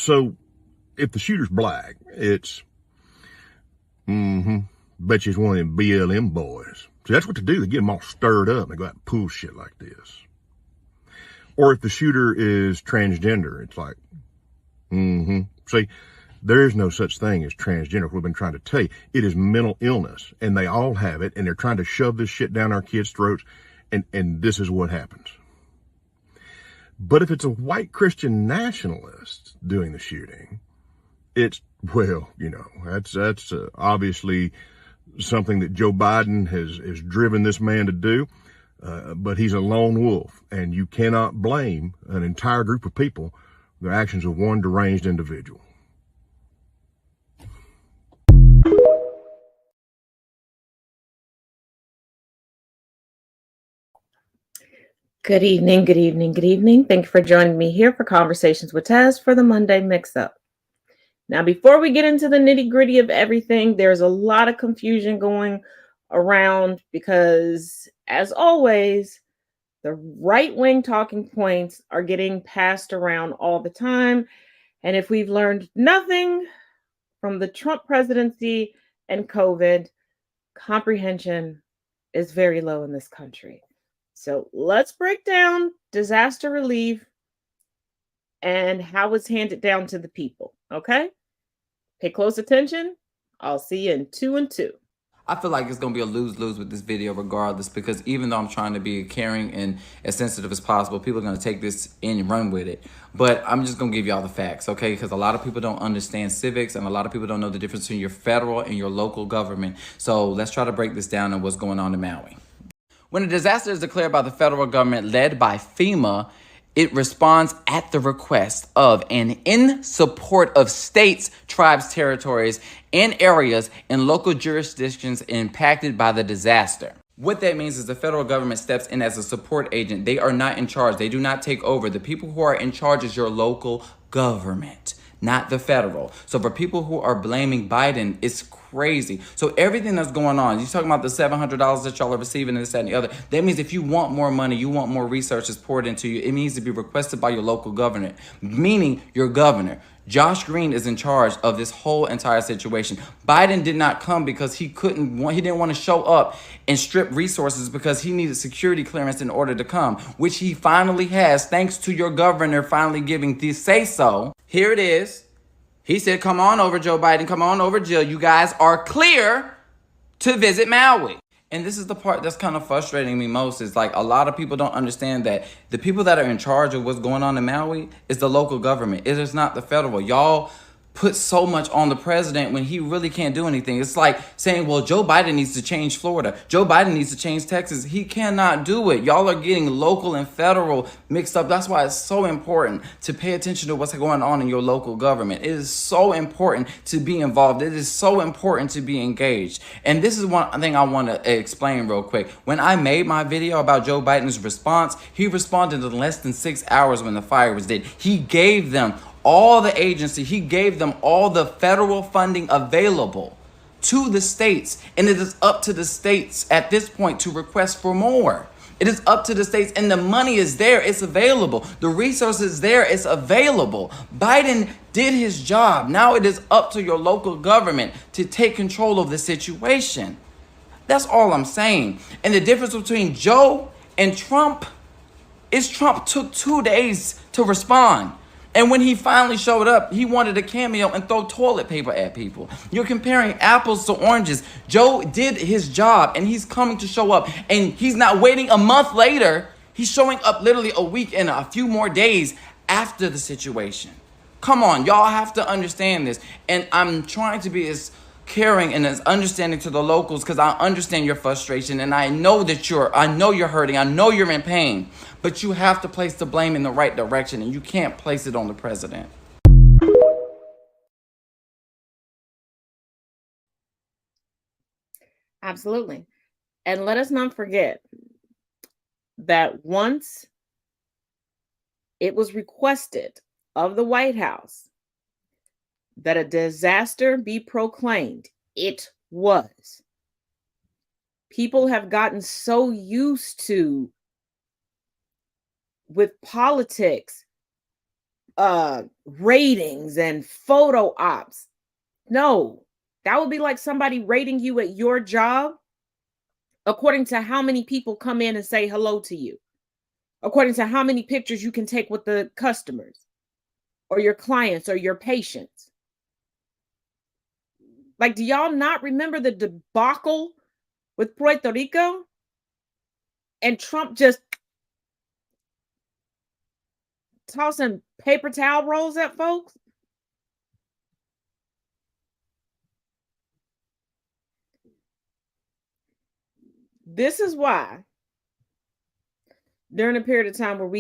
So if the shooter's black, it's, bet you it's one of them BLM boys. So that's what they do. They get them all stirred up and they go out and pull shit like this. Or if the shooter is transgender, it's like, See, there is no such thing as transgender. We've been trying to tell you. It is mental illness, and they all have it, and they're trying to shove this shit down our kids' throats, and this is what happens. But if it's a white Christian nationalist doing the shooting, it's, well, that's obviously something that Joe Biden has driven this man to do. But he's a lone wolf, and you cannot blame an entire group of people for the actions of one deranged individual. Good evening, good evening, good evening. Thank you for joining me here for Conversations with Taz for the Monday Mix-Up. Now, before we get into the nitty-gritty of everything, there's a lot of confusion going around because, as always, the right-wing talking points are getting passed around all the time. And if we've learned nothing from the Trump presidency and COVID, comprehension is very low in this country. So let's break down disaster relief and how it's handed down to the people, okay? Pay close attention. I'll see you in 2 and 2. I feel like it's going to be a lose-lose with this video regardless, because even though I'm trying to be caring and as sensitive as possible, people are going to take this in and run with it. But I'm just going to give y'all the facts, okay? Because a lot of people don't understand civics, and a lot of people don't know the difference between your federal and your local government. So let's try to break this down and what's going on in Maui. When a disaster is declared by the federal government led by FEMA, it responds at the request of and in support of states, tribes, territories, and areas in local jurisdictions impacted by the disaster. What that means is the federal government steps in as a support agent. They are not in charge. They do not take over. The people who are in charge is your local government, not the federal. So for people who are blaming Biden, it's crazy. So everything that's going on, you're talking about the $700 that y'all are receiving and this, that, and the other. That means if you want more money, you want more resources poured into you, it needs to be requested by your local governor, meaning your governor. Josh Green is in charge of this whole entire situation. Biden did not come because he didn't want to show up and strip resources because he needed security clearance in order to come, which he finally has, thanks to your governor finally giving the say-so. Here it is. He said, come on over, Joe Biden, come on over, Jill. You guys are clear to visit Maui. And this is the part that's kind of frustrating me most, is like a lot of people don't understand that the people that are in charge of what's going on in Maui is the local government. It is not the federal. Y'all put so much on the president when he really can't do anything. It's like saying, well, Joe Biden needs to change Florida. Joe Biden needs to change Texas. He cannot do it. Y'all are getting local and federal mixed up. That's why it's so important to pay attention to what's going on in your local government. It is so important to be involved. It is so important to be engaged. And this is one thing I want to explain real quick. When I made my video about Joe Biden's response, he responded in less than 6 hours when the fire was dead. He gave them all the agency, he gave them all the federal funding available to the states. And it is up to the states at this point to request for more. It is up to the states, and the money is there, it's available. The resources there, it's available. Biden did his job. Now it is up to your local government to take control of the situation. That's all I'm saying. And the difference between Joe and Trump is Trump took 2 days to respond. And when he finally showed up, he wanted a cameo and throw toilet paper at people. You're comparing apples to oranges. Joe did his job, and he's coming to show up. And he's not waiting a month later. He's showing up literally a week and a few more days after the situation. Come on, y'all have to understand this. And I'm trying to be as caring and as understanding to the locals, because I understand your frustration, and I know you're hurting, I know you're in pain, but you have to place the blame in the right direction, and you can't place it on the president. Absolutely. And let us not forget that once it was requested of the White House that a disaster be proclaimed, it was. People have gotten so used to, with politics, ratings and photo ops. No, that would be like somebody rating you at your job according to how many people come in and say hello to you, according to how many pictures you can take with the customers or your clients or your patients. Like, do y'all not remember the debacle with Puerto Rico? And Trump just tossing paper towel rolls at folks? This is why during a period of time when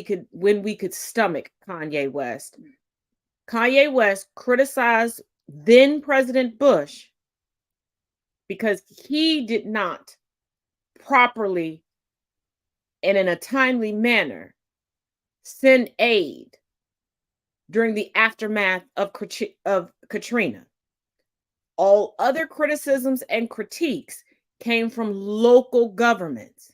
we could stomach Kanye West criticized then President Bush because he did not properly and in a timely manner send aid during the aftermath of Katrina. All other criticisms and critiques came from local governments.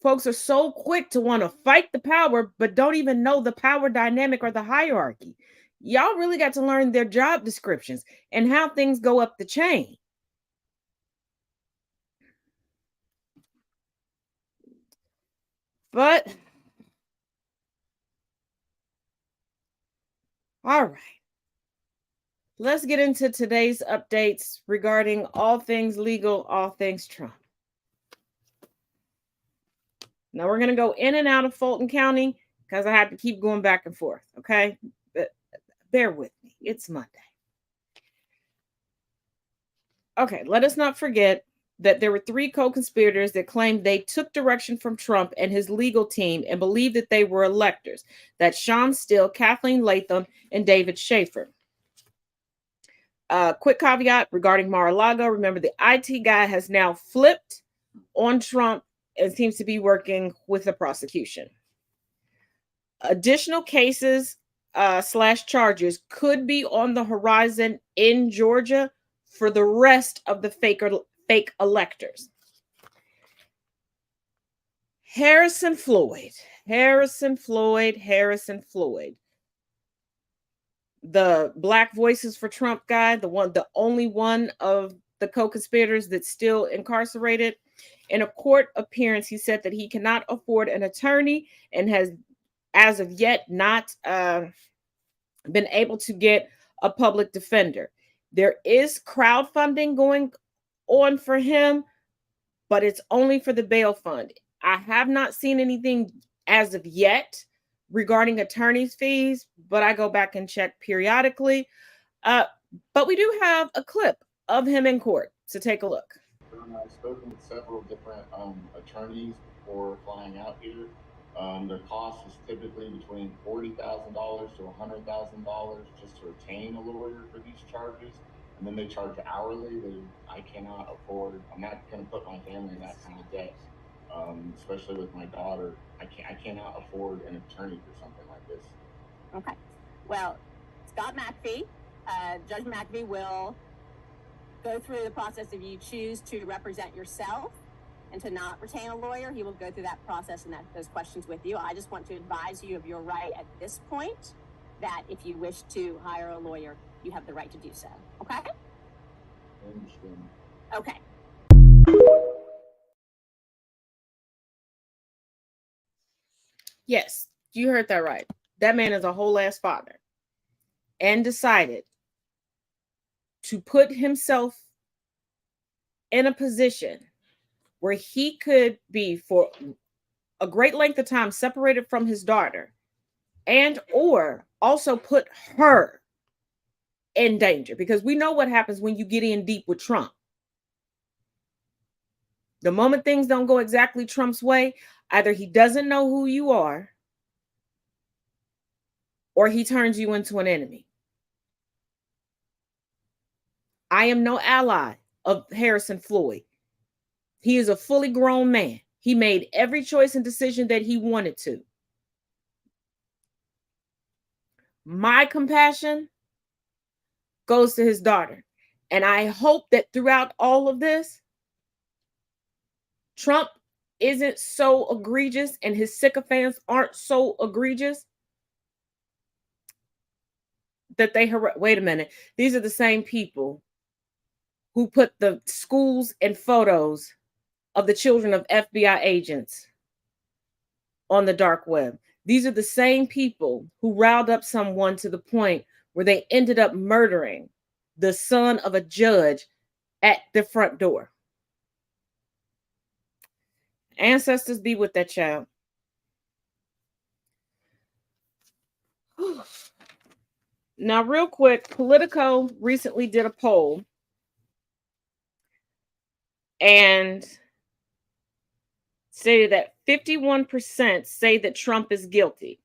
Folks are so quick to want to fight the power, but don't even know the power dynamic or the hierarchy. Y'all really got to learn their job descriptions and how things go up the chain. But, all right. Let's get into today's updates regarding all things legal, all things Trump. Now we're going to go in and out of Fulton County because I have to keep going back and forth, okay? But bear with me. It's Monday. Okay, let us not forget that there were 3 co-conspirators that claimed they took direction from Trump and his legal team and believed that they were electors. That's Sean Steele, Kathleen Latham, and David Schaefer. Quick caveat regarding Mar-a-Lago. Remember, the IT guy has now flipped on Trump and seems to be working with the prosecution. Additional cases / charges could be on the horizon in Georgia for the rest of the fake electors. Harrison Floyd. The Black Voices for Trump guy, the only one of the co-conspirators that's still incarcerated. In a court appearance, he said that he cannot afford an attorney and has, as of yet, not been able to get a public defender. There is crowdfunding going on for him, but it's only for the bail fund. I have not seen anything as of yet regarding attorney's fees, but I go back and check periodically. But we do have a clip of him in court, so take a look. I've spoken with several different attorneys before flying out here. Their cost is typically between $40,000 to $100,000 just to retain a lawyer for these charges, and then they charge hourly. I cannot afford. I'm not going to put my family in that kind of debt, especially with my daughter. I cannot afford an attorney for something like this. Okay. Well, Scott McAfee, Judge McAfee will go through the process. If you choose to represent yourself and to not retain a lawyer, he will go through that process and those questions with you. I just want to advise you of your right at this point, that if you wish to hire a lawyer, you have the right to do so. Okay? I understand. Okay. Yes, you heard that right. That man is a whole ass father and decided to put himself in a position where he could be for a great length of time separated from his daughter, and or also put her in danger, because we know what happens when you get in deep with Trump. The moment things don't go exactly Trump's way, either he doesn't know who you are or he turns you into an enemy. I am no ally of Harrison Floyd. He is a fully grown man. He made every choice and decision that he wanted to. My compassion goes to his daughter. And I hope that throughout all of this, Trump isn't so egregious and his sycophants aren't so egregious that they wait a minute. These are the same people who put the schools and photos of the children of FBI agents on the dark web. These are the same people who riled up someone to the point where they ended up murdering the son of a judge at the front door. Ancestors be with that child. Now, real quick, Politico recently did a poll and stated that 51% say that Trump is guilty.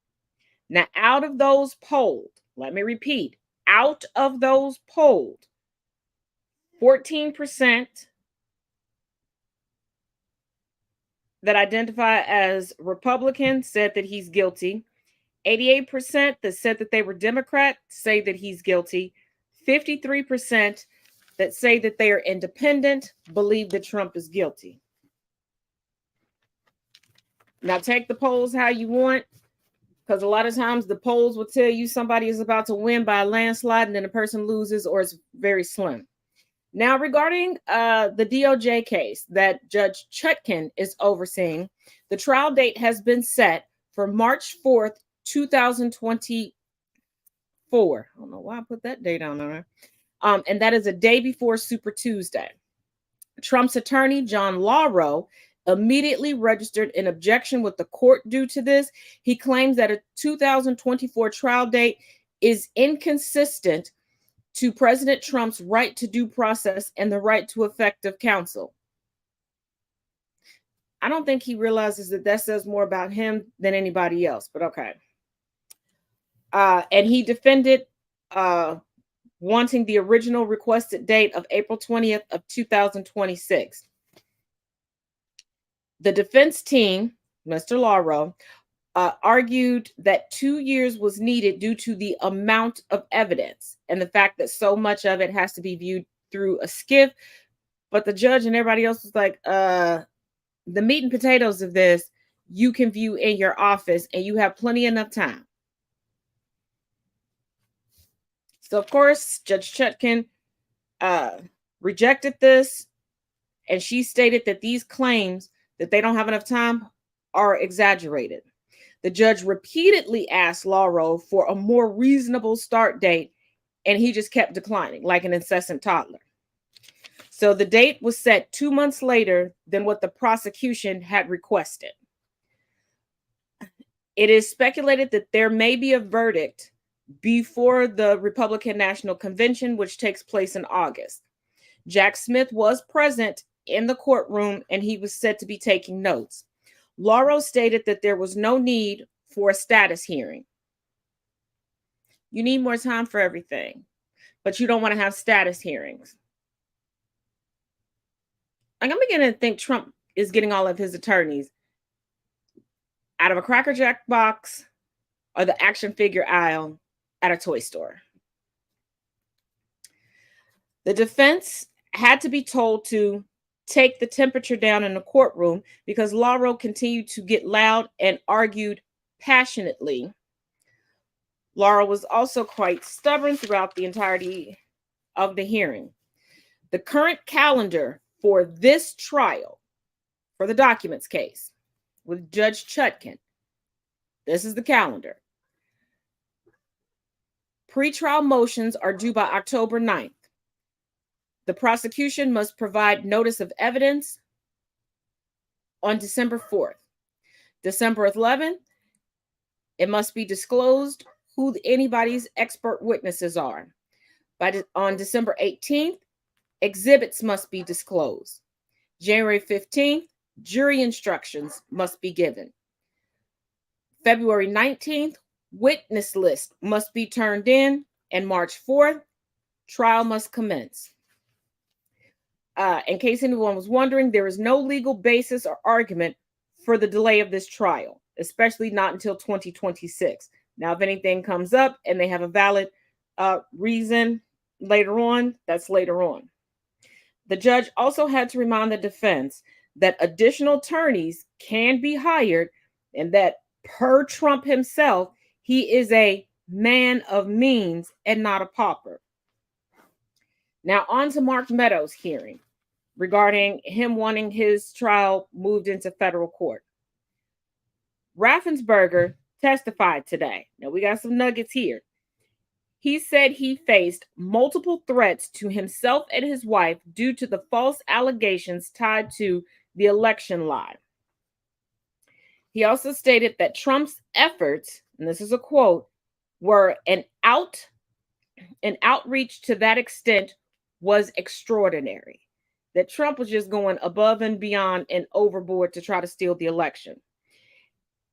Now, out of those polled, let me repeat, out of those polled, 14% that identify as Republican said that he's guilty. 88% that said that they were Democrat say that he's guilty. 53% that say that they are independent believe that Trump is guilty. Now, take the polls how you want, because a lot of times the polls will tell you somebody is about to win by a landslide and then the person loses or it's very slim. Now, regarding the DOJ case that Judge Chutkan is overseeing, the trial date has been set for March 4th, 2024. I don't know why I put that date on there. And that is a day before Super Tuesday. Trump's attorney, John Lauro, immediately registered an objection with the court due to this. He claims that a 2024 trial date is inconsistent to President Trump's right to due process and the right to effective counsel. I don't think he realizes that that says more about him than anybody else, but okay. And he defended wanting the original requested date of April 20th of 2026. The defense team, Mr. Lauro, argued that 2 years was needed due to the amount of evidence and the fact that so much of it has to be viewed through a skiff. But the judge and everybody else was like, the meat and potatoes of this, you can view in your office and you have plenty enough time. So, of course, Judge Chutkan rejected this, and she stated that these claims that they don't have enough time are exaggerated. The judge repeatedly asked Lauro for a more reasonable start date, and he just kept declining like an incessant toddler. So the date was set 2 months later than what the prosecution had requested. It is speculated that there may be a verdict before the Republican National Convention, which takes place in August. Jack Smith was present in the courtroom, and he was said to be taking notes. Lauro stated that there was no need for a status hearing. You need more time for everything, but you don't want to have status hearings. I'm beginning to think Trump is getting all of his attorneys out of a Cracker Jack box or the action figure aisle at a toy store. The defense had to be told to take the temperature down in the courtroom because Lauro continued to get loud and argued passionately. Lauro was also quite stubborn throughout the entirety of the hearing. The current calendar for this trial, for the documents case with Judge Chutkan, this is the calendar. Pretrial motions are due by October 9th. The prosecution must provide notice of evidence on December 4th. December 11th, it must be disclosed who anybody's expert witnesses are. On December 18th, exhibits must be disclosed. January 15th, jury instructions must be given. February 19th, witness list must be turned in, and March 4th, trial must commence. In case anyone was wondering, there is no legal basis or argument for the delay of this trial, especially not until 2026. Now, if anything comes up and they have a valid reason later on, that's later on. The judge also had to remind the defense that additional attorneys can be hired and that per Trump himself, he is a man of means and not a pauper. Now, on to Mark Meadows' hearing regarding him wanting his trial moved into federal court. Raffensperger testified today. Now, we got some nuggets here. He said he faced multiple threats to himself and his wife due to the false allegations tied to the election lie. He also stated that Trump's efforts, and this is a quote, were an outreach to that extent was extraordinary. That Trump was just going above and beyond and overboard to try to steal the election.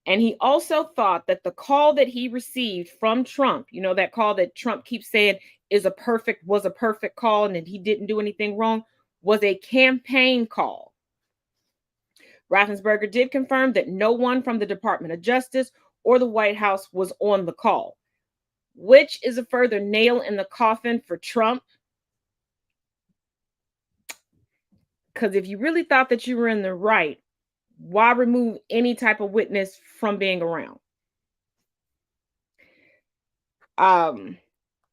And he also thought that the call that he received from Trump, you know, that call that Trump keeps saying was a perfect call and that he didn't do anything wrong, was a campaign call. Raffensperger did confirm that no one from the Department of Justice or the White House was on the call, which is a further nail in the coffin for Trump. Because if you really thought that you were in the right, why remove any type of witness from being around? And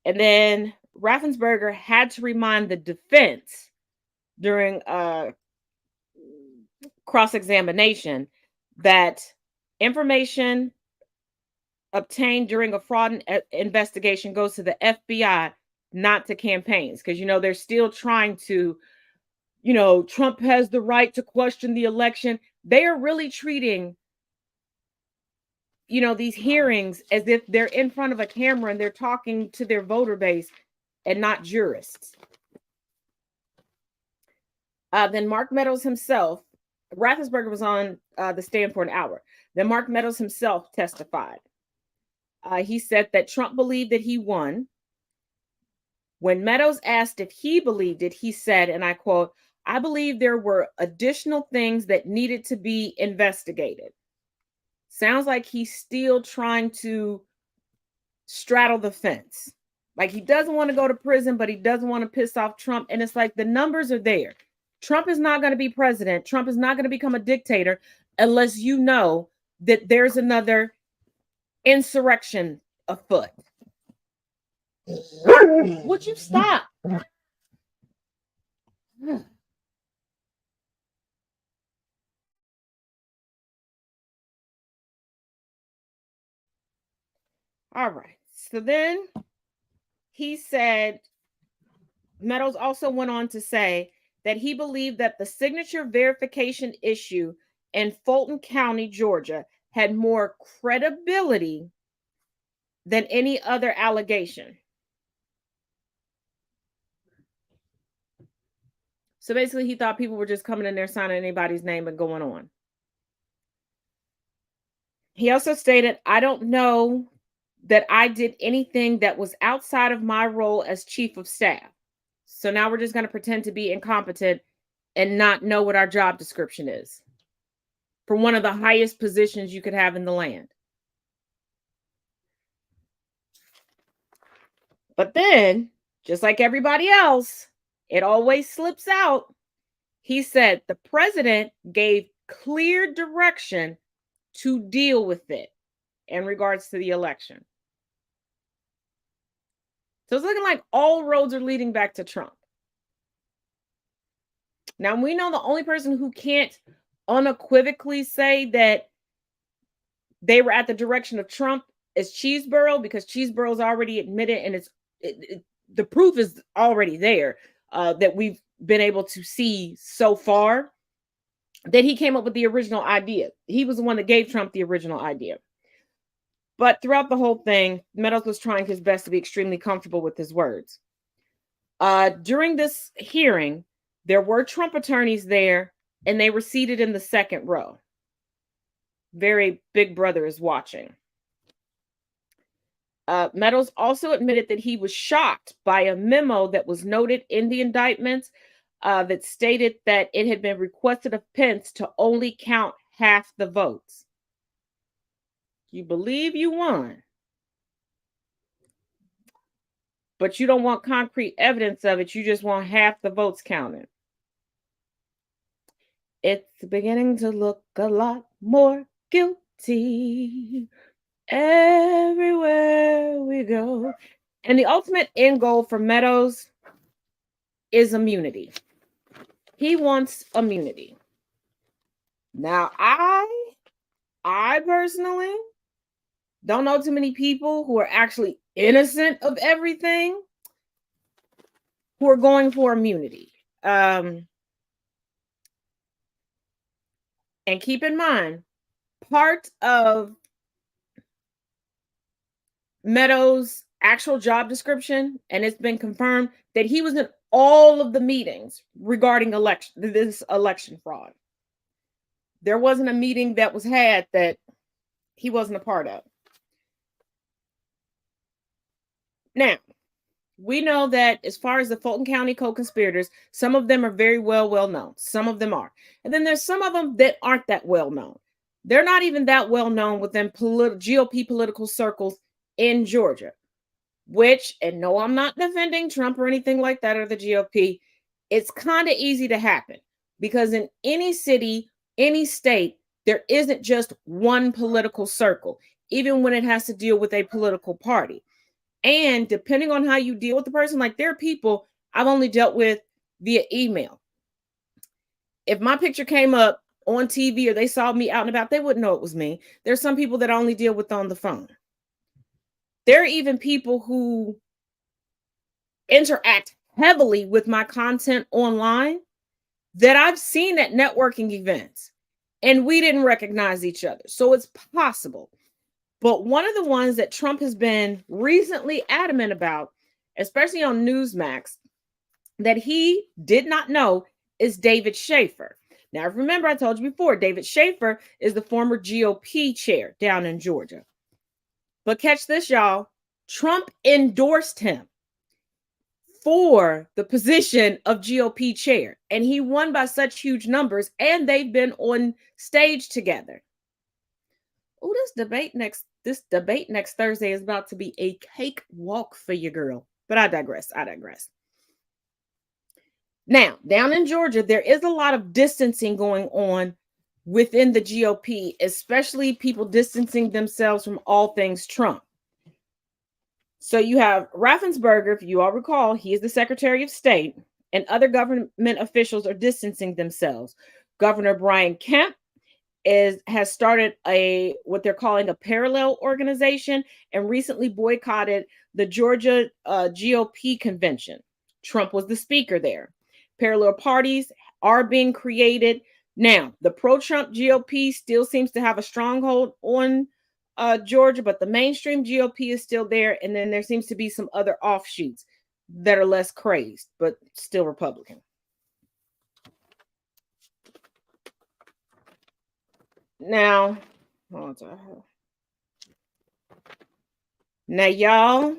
then Raffensperger had to remind the defense during cross-examination that information obtained during a fraud investigation goes to the FBI, not to campaigns. Because, you know, they're still trying to, you know, Trump has the right to question the election. They are really treating, you know, these hearings as if they're in front of a camera and they're talking to their voter base and not jurists. Then Mark Meadows himself, Raffensperger was on the stand for an hour. Then Mark Meadows himself testified. He said that Trump believed that he won. When Meadows asked if he believed it, he said, and I quote, "I believe there were additional things that needed to be investigated." Sounds like he's still trying to straddle the fence. Like he doesn't want to go to prison, but he doesn't want to piss off Trump. And it's like the numbers are there. Trump is not going to be president. Trump is not going to become a dictator unless you know that there's another insurrection afoot. Would you stop? All right. So then he said, Meadows also went on to say that he believed that the signature verification issue in Fulton County, Georgia, had more credibility than any other allegation. So basically, he thought people were just coming in there signing anybody's name and going on. He also stated, "I don't know that I did anything that was outside of my role as chief of staff. So now we're just going to pretend to be incompetent and not know what our job description is for one of the highest positions you could have in the land." But then, just like everybody else, it always slips out. He said the president gave clear direction to deal with it in regards to the election. So it's looking like all roads are leading back to Trump. Now, we know the only person who can't unequivocally say that they were at the direction of Trump is Cheeseborough, because Cheeseborough's already admitted, and the proof is already there that we've been able to see so far, that he came up with the original idea. He was the one that gave Trump the original idea. But throughout the whole thing, Meadows was trying his best to be extremely comfortable with his words. During this hearing, there were Trump attorneys there, and they were seated in the second row. Very Big Brother is watching. Meadows also admitted that he was shocked by a memo that was noted in the indictments that stated that it had been requested of Pence to only count half the votes. You believe you won, but you don't want concrete evidence of it. You just want half the votes counted. It's beginning to look a lot more guilty. Everywhere we go. And the ultimate end goal for Meadows is immunity. He wants immunity. Now, I personally don't know too many people who are actually innocent of everything who are going for immunity. And keep in mind, part of Meadows' actual job description, and it's been confirmed that he was in all of the meetings regarding this election fraud. There wasn't a meeting that was had that he wasn't a part of. Now, we know that as far as the Fulton County co-conspirators, some of them are very well known. Some of them are. And then there's some of them that aren't that well known. They're not even that well known within GOP political circles in Georgia, which, and no, I'm not defending Trump or anything like that or the GOP. It's kind of easy to happen because in any city, any state, there isn't just one political circle, even when it has to deal with a political party. And depending on how you deal with the person, like there are people I've only dealt with via email. If my picture came up on TV or they saw me out and about, they wouldn't know it was me. There's some people that I only deal with on the phone. There are even people who interact heavily with my content online that I've seen at networking events and we didn't recognize each other. So it's possible. But one of the ones that Trump has been recently adamant about, especially on Newsmax, that he did not know is David Schaefer. Now, remember, I told you before, David Schaefer is the former GOP chair down in Georgia. But catch this, y'all. Trump endorsed him for the position of GOP chair, and he won by such huge numbers, and they've been on stage together. Oh, this debate next Thursday is about to be a cakewalk for you, girl. But I digress. Now, down in Georgia, there is a lot of distancing going on within the GOP, especially people distancing themselves from all things Trump. So you have Raffensperger, if you all recall, he is the Secretary of State, and other government officials are distancing themselves. Governor Brian Kemp has started what they're calling a parallel organization and recently boycotted the Georgia GOP convention. Trump was the speaker there. Parallel parties are being created. Now, the pro-Trump GOP still seems to have a stronghold on Georgia, but the mainstream GOP is still there. And then there seems to be some other offshoots that are less crazed, but still Republican. Now, y'all,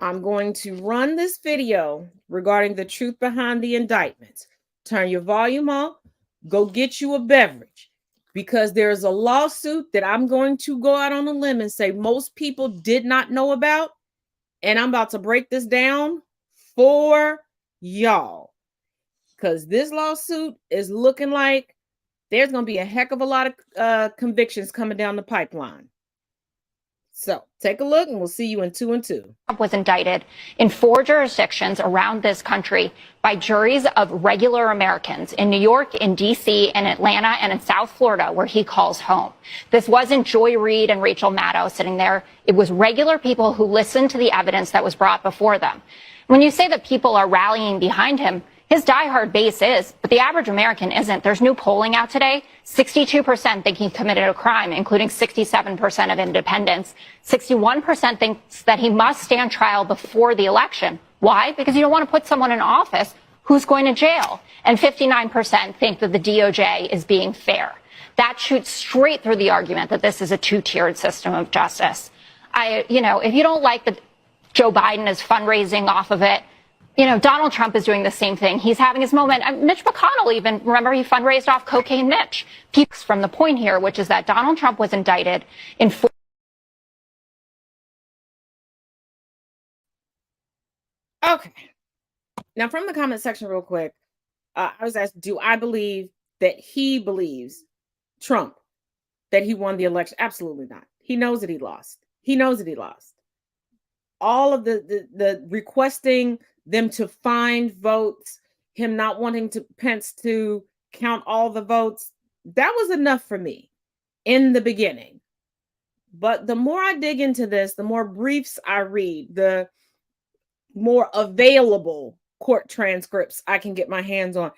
I'm going to run this video regarding the truth behind the indictments. Turn your volume off, go get you a beverage, because there's a lawsuit that I'm going to go out on a limb and say most people did not know about, and I'm about to break this down for y'all. Because this lawsuit is looking like there's going to be a heck of a lot of convictions coming down the pipeline. So take a look and we'll see you in 2 and 2. Trump was indicted in 4 jurisdictions around this country by juries of regular Americans in New York, in D.C., in Atlanta, and in South Florida, where he calls home. This wasn't Joy Reid and Rachel Maddow sitting there. It was regular people who listened to the evidence that was brought before them. When you say that people are rallying behind him, his diehard base is, but the average American isn't. There's new polling out today. 62% think he committed a crime, including 67% of independents. 61% thinks that he must stand trial before the election. Why? Because you don't want to put someone in office who's going to jail. And 59% think that the DOJ is being fair. That shoots straight through the argument that this is a two-tiered system of justice. If you don't like that Joe Biden is fundraising off of it, Donald Trump is doing the same thing. He's having his moment. Mitch McConnell even, remember, he fundraised off Cocaine Mitch. Peaks from the point here, which is that Donald Trump was indicted in 4. Okay. Now, from the comment section real quick, I was asked, do I believe that he believes, Trump, that he won the election? Absolutely not. He knows that he lost. He knows that he lost. All of the requesting them to find votes, him not wanting to Pence to count all the votes, that was enough for me in the beginning. But the more I dig into this, the more briefs I read, the more available court transcripts I can get my hands on.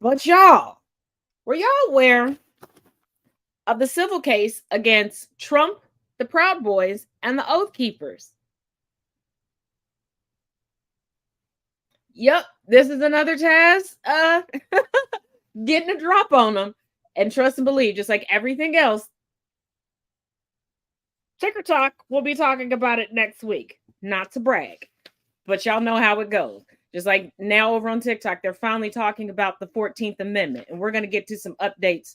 But y'all, were y'all aware of the civil case against Trump, the Proud Boys, and the Oath Keepers? Yep, this is another Taz getting a drop on them. And trust and believe, just like everything else, Ticker Talk, we'll be talking about it next week. Not to brag, but y'all know how it goes. Just like now over on TikTok, they're finally talking about the 14th Amendment, and we're going to get to some updates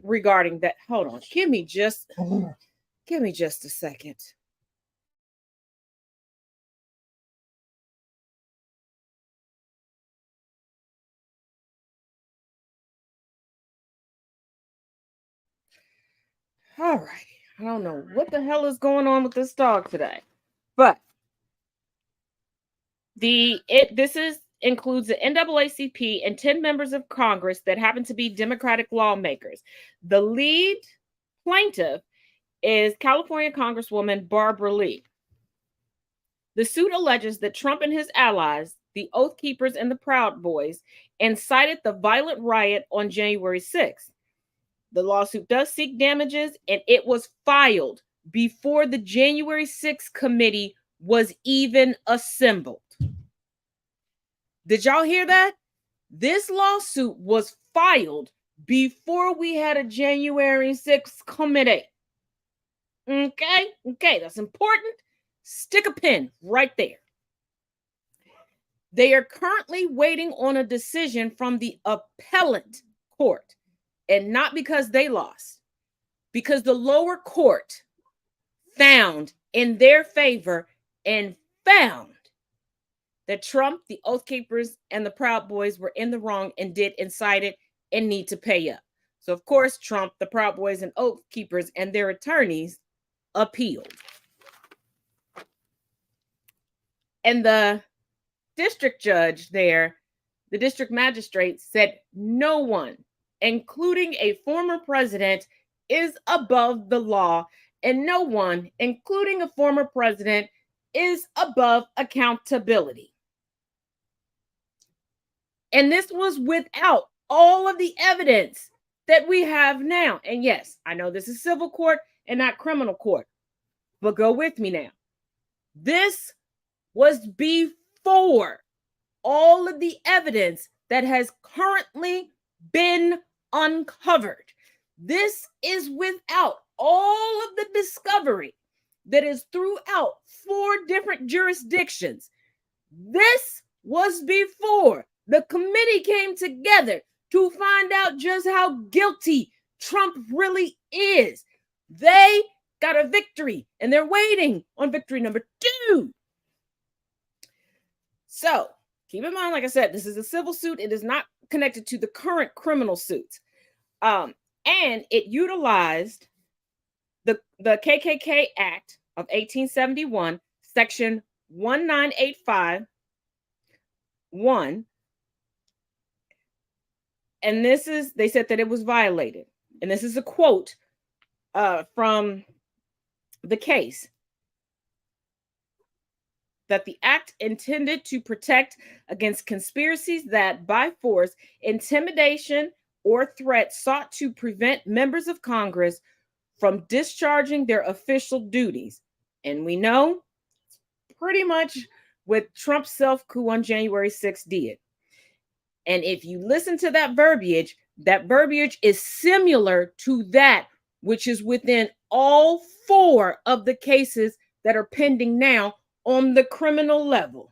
regarding that. Hold on, give me just a second. All right, I don't know what the hell is going on with this dog today, but this includes the NAACP and 10 members of Congress that happen to be Democratic lawmakers. The lead plaintiff is California Congresswoman Barbara Lee. The suit alleges that Trump and his allies, the Oath Keepers and the Proud Boys, incited the violent riot on January 6th. The lawsuit does seek damages, and it was filed before the January 6th committee was even assembled. Did y'all hear that? This lawsuit was filed before we had a January 6th committee. Okay, that's important. Stick a pin right there. They are currently waiting on a decision from the appellate court, and not because they lost, because the lower court found in their favor and found that Trump, the Oath Keepers, and the Proud Boys were in the wrong and did incite it and need to pay up. So, of course, Trump, the Proud Boys, and Oath Keepers and their attorneys appealed. And the district judge there, the district magistrate, said no one, including a former president, is above the law, and no one, including a former president, is above accountability. And this was without all of the evidence that we have now. And yes, I know this is civil court and not criminal court, but go with me now. This was before all of the evidence that has currently been uncovered. This is without all of the discovery that is throughout 4 different jurisdictions. This was before the committee came together to find out just how guilty Trump really is. They got a victory, and they're waiting on victory number 2. So keep in mind, like I said, this is a civil suit. It is not connected to the current criminal suits. And it utilized the KKK Act of 1871, Section 19851. And they said that it was violated. And this is a quote from the case. That the act intended to protect against conspiracies that by force, intimidation, or threat sought to prevent members of Congress from discharging their official duties. And we know pretty much what Trump's self-coup on January 6th did. And if you listen to that verbiage is similar to that which is within all 4 of the cases that are pending now on the criminal level.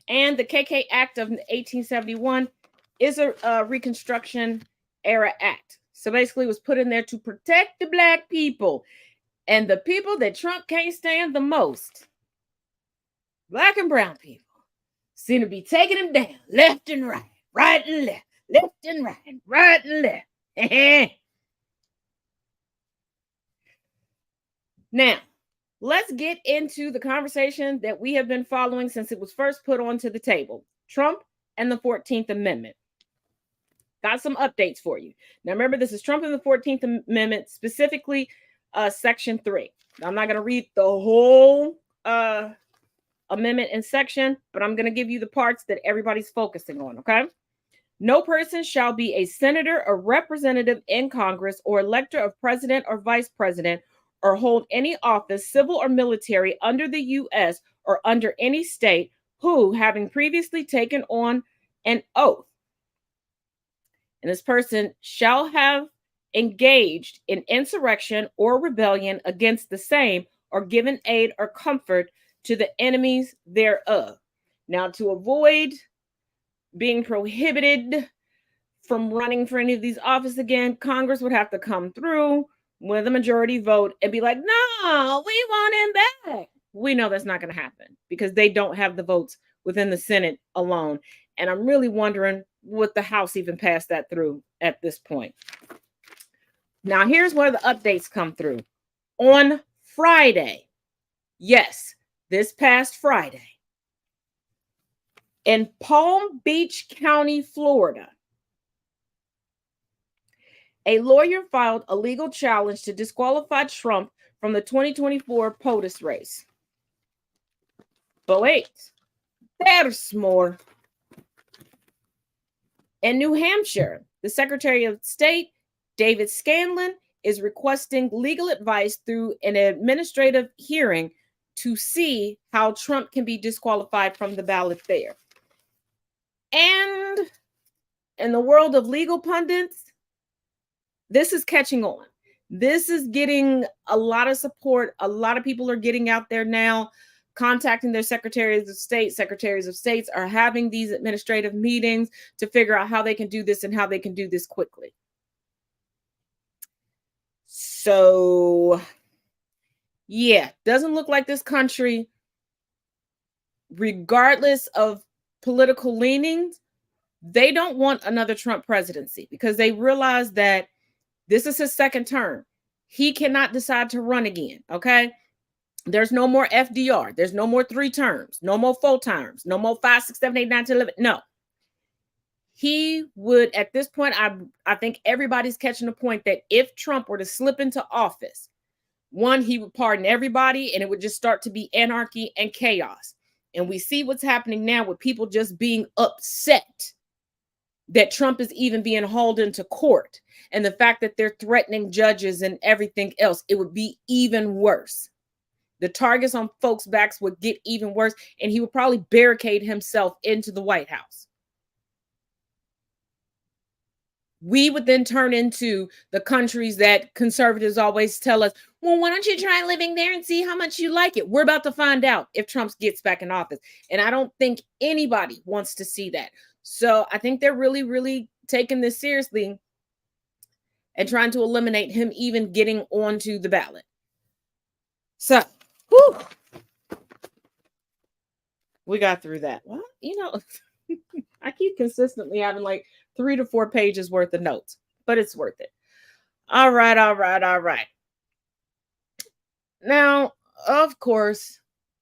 And the KK Act of 1871 is a Reconstruction era act. So basically it was put in there to protect the black people. And the people that Trump can't stand the most, black and brown people, seem to be taking him down left and right, right and left, left and right, right and left. Now, let's get into the conversation that we have been following since it was first put onto the table. Trump and the 14th Amendment. Got some updates for you. Now, remember, this is Trump and the 14th Amendment, specifically Section 3. Now, I'm not going to read the whole amendment and section, but I'm going to give you the parts that everybody's focusing on, okay? No person shall be a senator or representative in Congress or elector of president or vice president or hold any office, civil or military, under the U.S. or under any state who, having previously taken on an oath, and this person shall have engaged in insurrection or rebellion against the same or given aid or comfort to the enemies thereof. Now, to avoid being prohibited from running for any of these offices again, Congress would have to come through with a majority vote and be like, no, we want him back. We know that's not going to happen because they don't have the votes within the Senate alone. And I'm really wondering would the House even pass that through at this point. Now, here's where the updates come through. On Friday, yes, this past Friday, in Palm Beach County, Florida, a lawyer filed a legal challenge to disqualify Trump from the 2024 POTUS race. But wait, there's more. In New Hampshire, the Secretary of State, David Scanlon, is requesting legal advice through an administrative hearing to see how Trump can be disqualified from the ballot there. And in the world of legal pundits, this is catching on. This is getting a lot of support. A lot of people are getting out there now, contacting their secretaries of state. Secretaries of states are having these administrative meetings to figure out how they can do this and how they can do this quickly. So, yeah, doesn't look like this country, regardless of political leanings, they don't want another Trump presidency because they realize that this is his second term. He cannot decide to run again, okay? There's no more FDR. There's no more 3 terms, no more 4 terms, no more 5, 6, 7, 8, 9, 10, 11. No. He would, at this point, I think everybody's catching the point that if Trump were to slip into office, one, he would pardon everybody and it would just start to be anarchy and chaos. And we see what's happening now with people just being upset that Trump is even being hauled into court, and the fact that they're threatening judges and everything else. It would be even worse. The targets on folks' backs would get even worse, and he would probably barricade himself into the White House. We would then turn into the countries that conservatives always tell us, well, why don't you try living there and see how much you like it? We're about to find out if Trump gets back in office. And I don't think anybody wants to see that. So I think they're really, really taking this seriously and trying to eliminate him even getting onto the ballot. So, whew, we got through that. Well, you know, I keep consistently having like 3 to 4 pages worth of notes, but it's worth it. All right. Now, of course,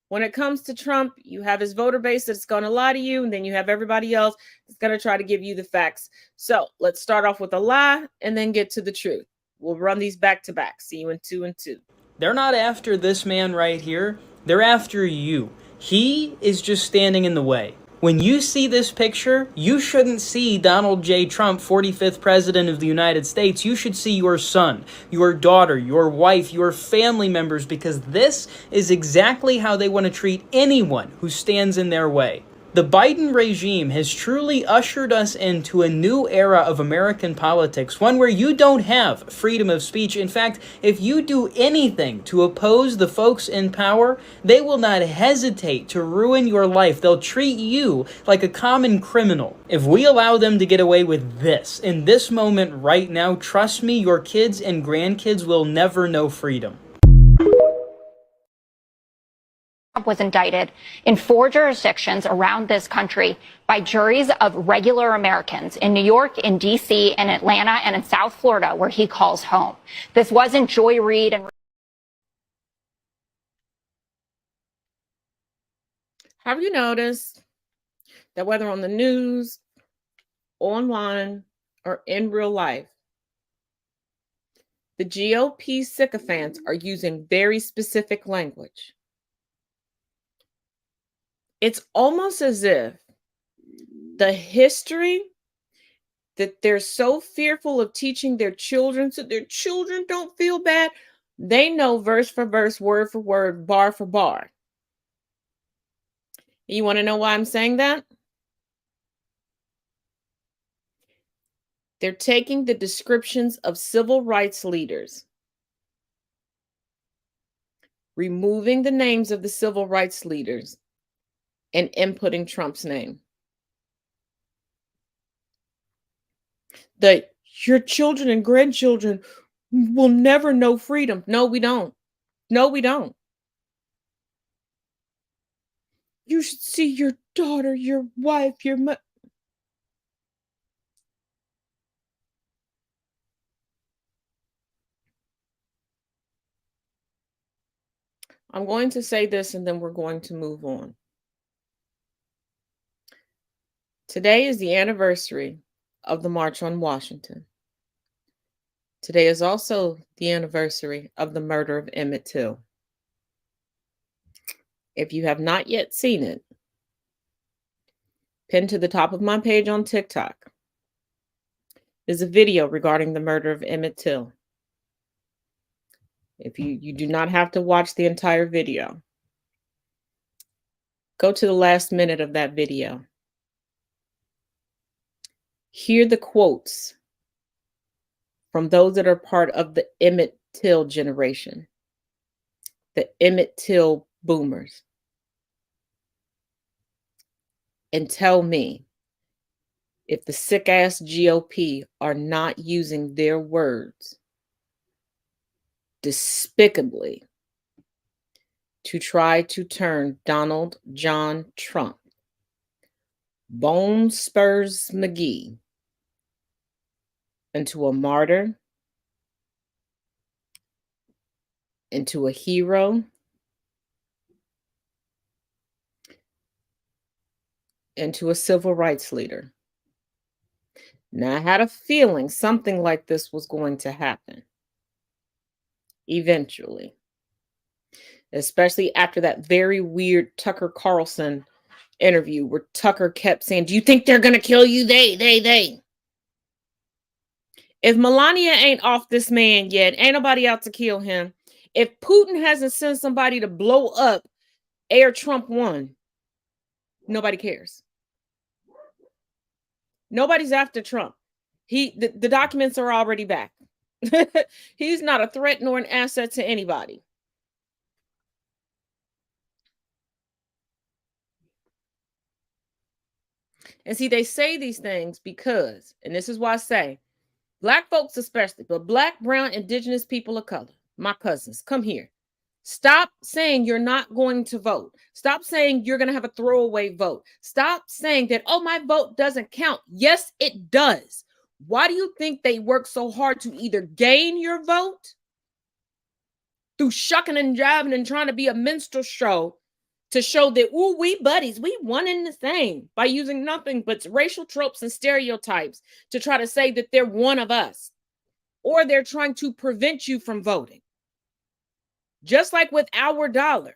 when it comes to Trump, you have his voter base that's going to lie to you, and then you have everybody else that's going to try to give you the facts. So let's start off with a lie and then get to the truth. We'll run these back to back. See you in 2 and 2. They're not after this man right here. They're after you. He is just standing in the way. When you see this picture, you shouldn't see Donald J. Trump, 45th President of the United States. You should see your son, your daughter, your wife, your family members, because this is exactly how they want to treat anyone who stands in their way. The Biden regime has truly ushered us into a new era of American politics, one where you don't have freedom of speech. In fact, if you do anything to oppose the folks in power, they will not hesitate to ruin your life. They'll treat you like a common criminal. If we allow them to get away with this, in this moment right now, trust me, your kids and grandkids will never know freedom. Trump was indicted in 4 jurisdictions around this country by juries of regular Americans in New York, in D.C., in Atlanta, and in South Florida, where he calls home. This wasn't Joy Reid and... Have you noticed that whether on the news, online, or in real life, the GOP sycophants are using very specific language? It's almost as if the history that they're so fearful of teaching their children so their children don't feel bad, they know verse for verse, word for word, bar for bar. You want to know why I'm saying that? They're taking the descriptions of civil rights leaders, removing the names of the civil rights leaders, and inputting Trump's name. That your children and grandchildren will never know freedom. No, we don't. No, we don't. You should see your daughter, your wife, your mother. I'm going to say this and then we're going to move on. Today is the anniversary of the March on Washington. Today is also the anniversary of the murder of Emmett Till. If you have not yet seen it, pinned to the top of my page on TikTok is a video regarding the murder of Emmett Till. If you do not have to watch the entire video, go to the last minute of that video. Hear the quotes from those that are part of the Emmett Till generation, the Emmett Till boomers, and tell me if the sick-ass GOP are not using their words despicably to try to turn Donald John Trump, Bone Spurs McGee, into a martyr, into a hero, into a civil rights leader. Now, I had a feeling something like this was going to happen eventually, especially after that very weird Tucker Carlson interview where Tucker kept saying, "Do you think they're going to kill you? They. If Melania ain't off this man yet, ain't nobody out to kill him. If Putin hasn't sent somebody to blow up Air Trump One, nobody cares. Nobody's after Trump. The documents are already back. He's not a threat nor an asset to anybody." And see, they say these things because, and this is why I say, Black folks especially, but Black, brown, indigenous people of color, my cousins, come here. Stop saying you're not going to vote. Stop saying you're going to have a throwaway vote. Stop saying that, oh, my vote doesn't count. Yes, it does. Why do you think they work so hard to either gain your vote through shucking and jiving and trying to be a minstrel show to show that, ooh, we buddies, we one and the same, by using nothing but racial tropes and stereotypes to try to say that they're one of us, or they're trying to prevent you from voting. Just like with our dollar,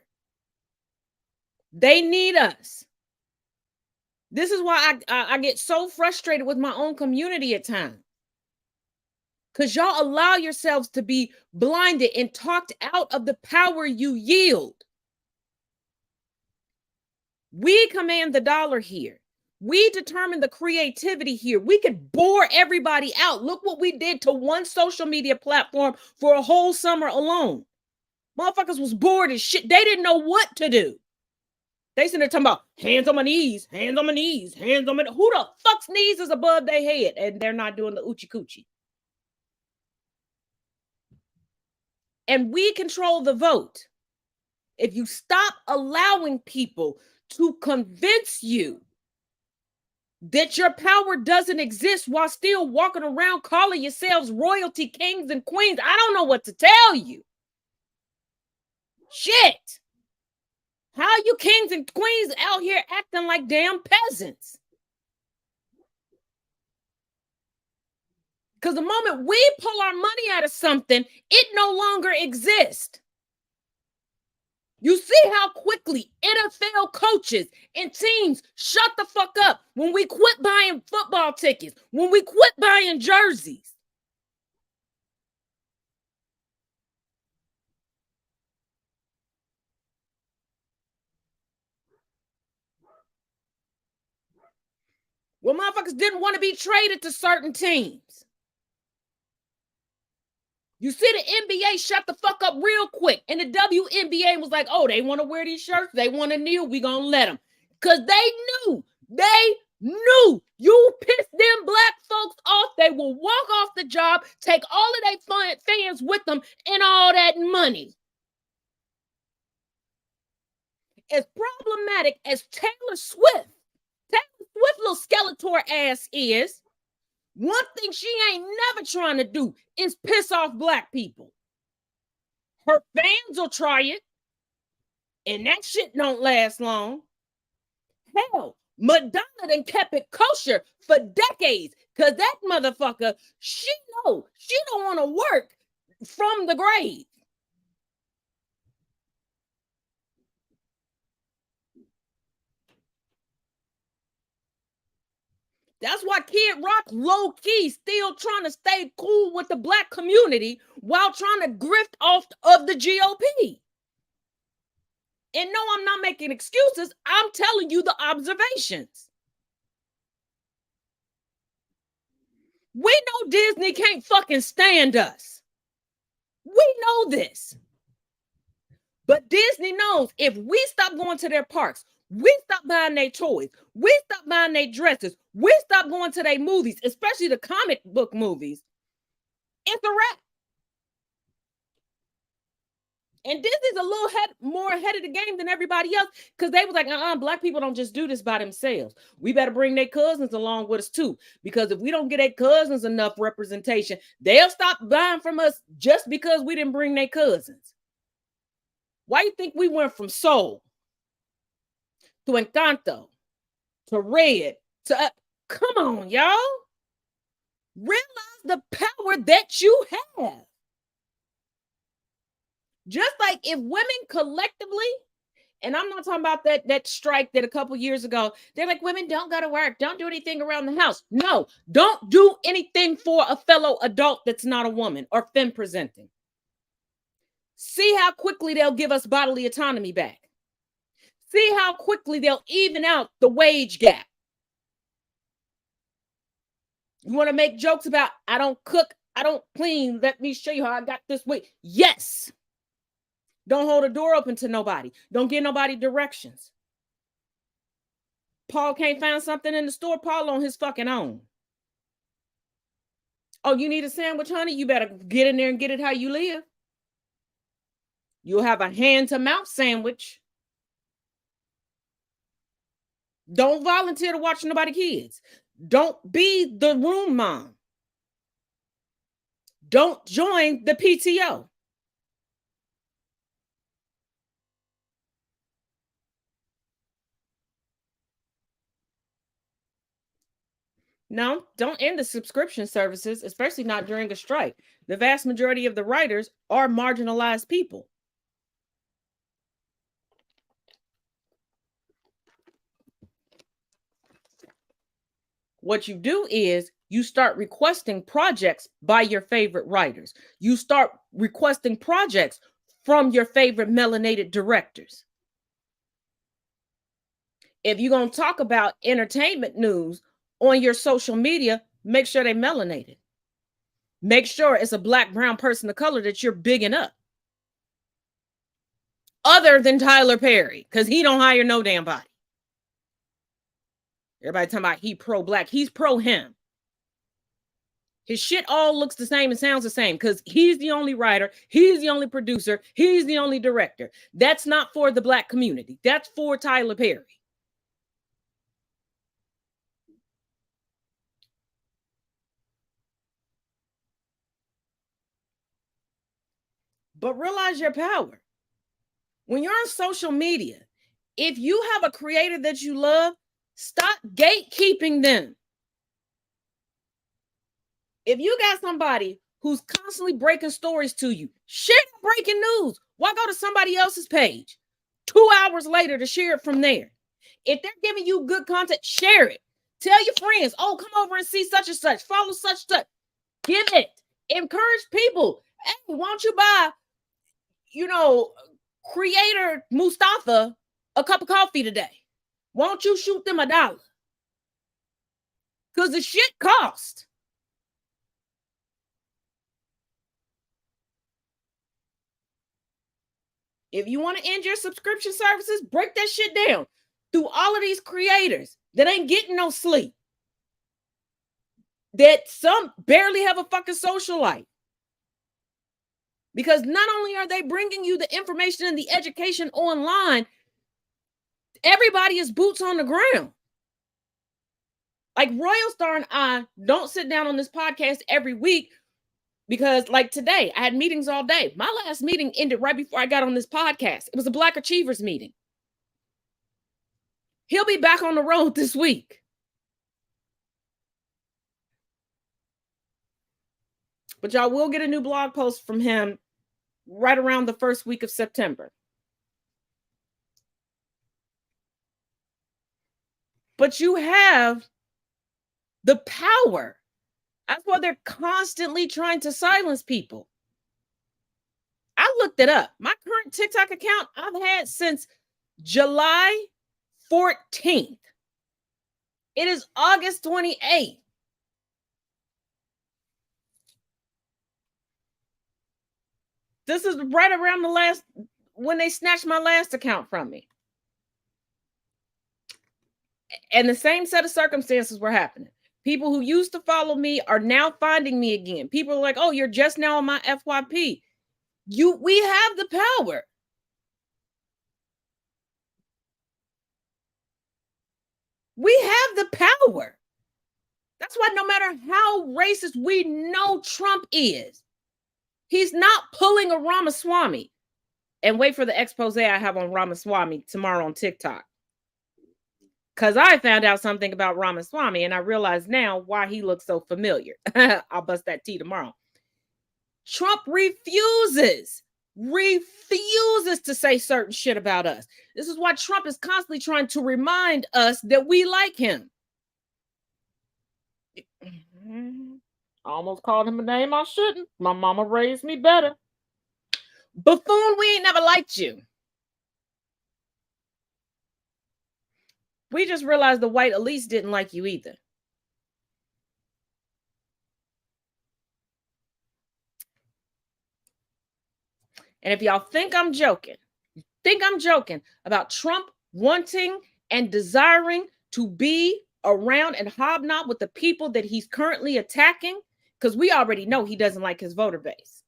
they need us. This is why I get so frustrated with my own community at times, because y'all allow yourselves to be blinded and talked out of the power you yield. We command the dollar here. We determine the creativity here. We could bore everybody out. Look what we did to one social media platform for a whole summer alone. Motherfuckers was bored as shit. They didn't know what to do. They sitting there talking about hands on my knees, hands on my knees, hands on my... Who the fuck's knees is above their head? And they're not doing the oochie coochie. And we control the vote. If you stop allowing people to convince you that your power doesn't exist while still walking around calling yourselves royalty kings and queens, I don't know what to tell you. Shit. How you kings and queens out here acting like damn peasants? Because the moment we pull our money out of something, it no longer exists. You see how quickly NFL coaches and teams shut the fuck up when we quit buying football tickets, when we quit buying jerseys. Well, motherfuckers didn't want to be traded to certain teams. You see the NBA shut the fuck up real quick. And the WNBA was like, oh, they want to wear these shirts. They want to kneel. We gonna let them. Because they knew you pissed them black folks off. They will walk off the job, take all of their fans with them and all that money. As problematic as Taylor Swift's little Skeletor ass is, one thing she ain't never trying to do is piss off black people. Her fans will try it, and that shit don't last long. Hell, Madonna done kept it kosher for decades, because that motherfucker, she know she don't want to work from the grave. That's why Kid Rock low-key still trying to stay cool with the black community while trying to grift off of the GOP. And no, I'm not making excuses. I'm telling you the observations. We know Disney can't fucking stand us. We know this. But Disney knows if we stop going to their parks, we stop buying their toys, we stop buying their dresses, we stop going to their movies, especially the comic book movies, it's a wrap. And Disney's a little more ahead of the game than everybody else, because they was like, black people don't just do this by themselves. We better bring their cousins along with us too, because if we don't get their cousins enough representation, they'll stop buying from us just because we didn't bring their cousins. Why you think we went from Soul to Encanto to Red to come on, y'all. Realize the power that you have. Just like if women collectively, and I'm not talking about that strike that a couple years ago, they're like, women don't go to work, don't do anything around the house. No, don't do anything for a fellow adult that's not a woman or femme presenting. See how quickly they'll give us bodily autonomy back. See how quickly they'll even out the wage gap. You want to make jokes about, I don't cook, I don't clean, let me show you how I got this way. Yes. Don't hold a door open to nobody. Don't give nobody directions. Paul can't find something in the store, Paul on his fucking own. Oh, you need a sandwich, honey? You better get in there and get it how you live. You'll have a hand-to-mouth sandwich. Don't volunteer to watch nobody's kids. Don't be the room mom. Don't join the PTO. No, don't end the subscription services, especially not during a strike. The vast majority of the writers are marginalized people. What you do is you start requesting projects by your favorite writers. You start requesting projects from your favorite melanated directors. If you're going to talk about entertainment news on your social media, make sure they melanated. Make sure it's a black, brown person of color that you're bigging up. Other than Tyler Perry, because he don't hire no damn body. Everybody talking about he pro-black. He's pro-him. His shit all looks the same and sounds the same because he's the only writer. He's the only producer. He's the only director. That's not for the black community. That's for Tyler Perry. But realize your power. When you're on social media, if you have a creator that you love, stop gatekeeping them. If you got somebody who's constantly breaking stories to you, share the breaking news. Why go to somebody else's page 2 hours later to share it from there? If they're giving you good content, share it. Tell your friends, oh, come over and see such and such. Follow such and such. Give it. Encourage people. Hey, why don't you buy, creator Mustafa a cup of coffee today? Why don't you shoot them $1? Because the shit costs. If you want to end your subscription services, break that shit down through all of these creators that ain't getting no sleep. That some barely have a fucking social life. Because not only are they bringing you the information and the education online, everybody is boots on the ground. Like Royal Star and I don't sit down on this podcast every week because like today, I had meetings all day. My last meeting ended right before I got on this podcast. It was a Black Achievers meeting. He'll be back on the road this week. But y'all will get a new blog post from him right around the first week of September. But you have the power. That's why they're constantly trying to silence people. I looked it up. My current TikTok account I've had since July 14th. It is August 28th. This is right around when they snatched my last account from me. And the same set of circumstances were happening. People who used to follow me are now finding me again. People are like, oh, you're just now on my FYP. We have the power. We have the power. That's why no matter how racist we know Trump is, he's not pulling a Ramaswamy. And wait for the expose I have on Ramaswamy tomorrow on TikTok. Because I found out something about Ramaswamy and I realize now why he looks so familiar. I'll bust that tea tomorrow. Trump refuses to say certain shit about us. This is why Trump is constantly trying to remind us that we like him. I almost called him a name I shouldn't. My mama raised me better. Buffoon, we ain't never liked you. We just realized the white elites didn't like you either. And if y'all think I'm joking about Trump wanting and desiring to be around and hobnob with the people that he's currently attacking, because we already know he doesn't like his voter base.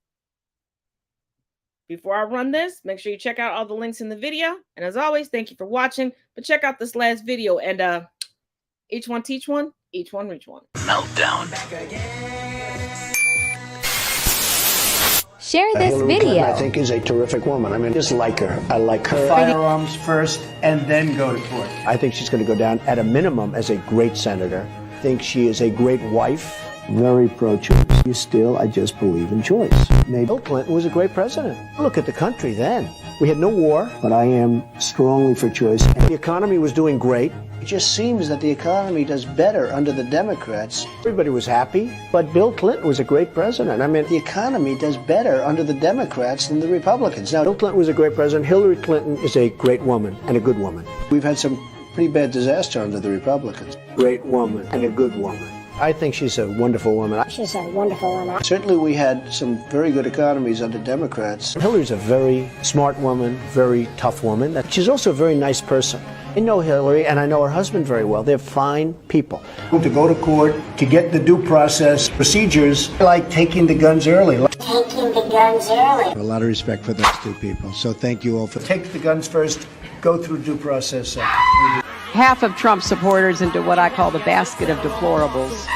Before I run this, make sure you check out all the links in the video. And as always, thank you for watching. But check out this last video and each one teach one, each one reach one. Meltdown. Share this Hillary video. Clinton, I think, is a terrific woman. I mean, just like her. I like her. Firearms first and then go to court. I think she's going to go down at a minimum as a great senator. I think she is a great wife. Very pro-choice. I just believe in choice. Maybe Bill Clinton was a great president. Look at the country then. We had no war, but I am strongly for choice. And the economy was doing great. It just seems that the economy does better under the Democrats. Everybody was happy, but Bill Clinton was a great president. I mean, the economy does better under the Democrats than the Republicans. Now, Bill Clinton was a great president. Hillary Clinton is a great woman and a good woman. We've had some pretty bad disaster under the Republicans. Great woman and a good woman. I think she's a wonderful woman. She's a wonderful woman. Certainly we had some very good economies under Democrats. Hillary's a very smart woman, very tough woman. She's also a very nice person. I know Hillary and I know her husband very well. They're fine people. To go to court, to get the due process procedures, like taking the guns early. Taking the guns early. A lot of respect for those two people. So thank you all for take the guns first, go through due process second. Half of Trump supporters into what I call the basket of deplorables.